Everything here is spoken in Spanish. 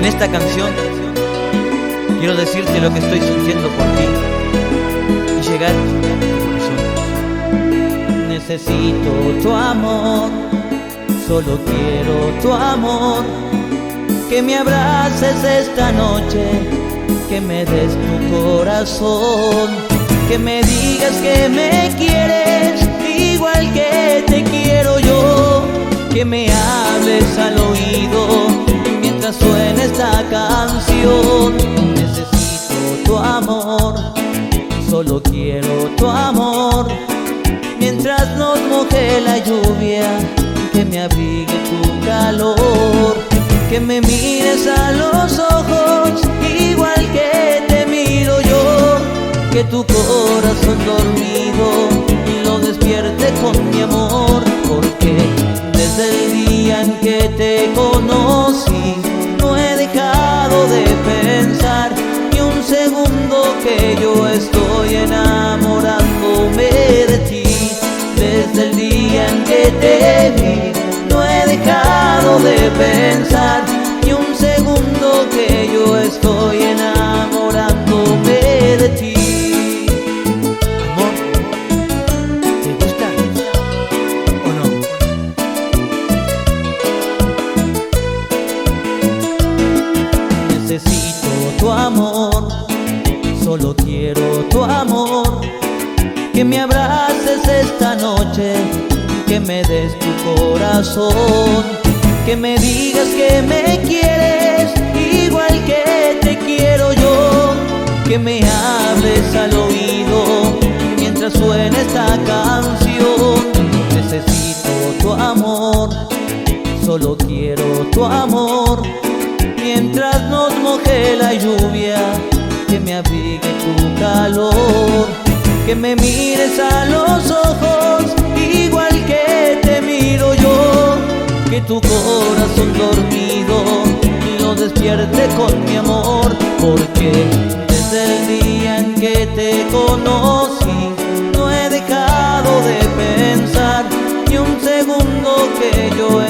En esta canción quiero decirte lo que estoy sintiendo por ti y llegar a tu corazón. Necesito tu amor, solo quiero tu amor. Que me abraces esta noche, que me des tu corazón. Que me digas que me quieres igual que te quiero yo. Que me hables al oído mientras suena esta canción. Necesito tu amor, solo quiero tu amor. Mientras nos moje la lluvia, que me abrigue tu calor. Que me mires a los ojos igual que te miro yo. Que tu corazón dormido lo despierte con mi amor. Porque desde el día en que te conocí no he dejado de pensar ni un segundo que yo estoy enamorándome de ti. Desde el día en que te vi no he dejado de pensar ni un segundo que yo estoy enamorándome de ti. Amor, ¿te gusta o no? Necesito tu amor, solo quiero tu amor. Que me abraces esta noche, que me des tu corazón. Que me digas que me quieres igual que te quiero yo. Que me hables al oído mientras suena esta canción. Necesito tu amor, solo quiero tu amor. Mientras nos moje la lluvia, que me abrigue tu calor. Que me mires a los ojos igual que te miro yo. Que tu corazón dormido lo despierte con mi amor. Porque desde el día en que te conocí no he dejado de pensar ni un segundo que yo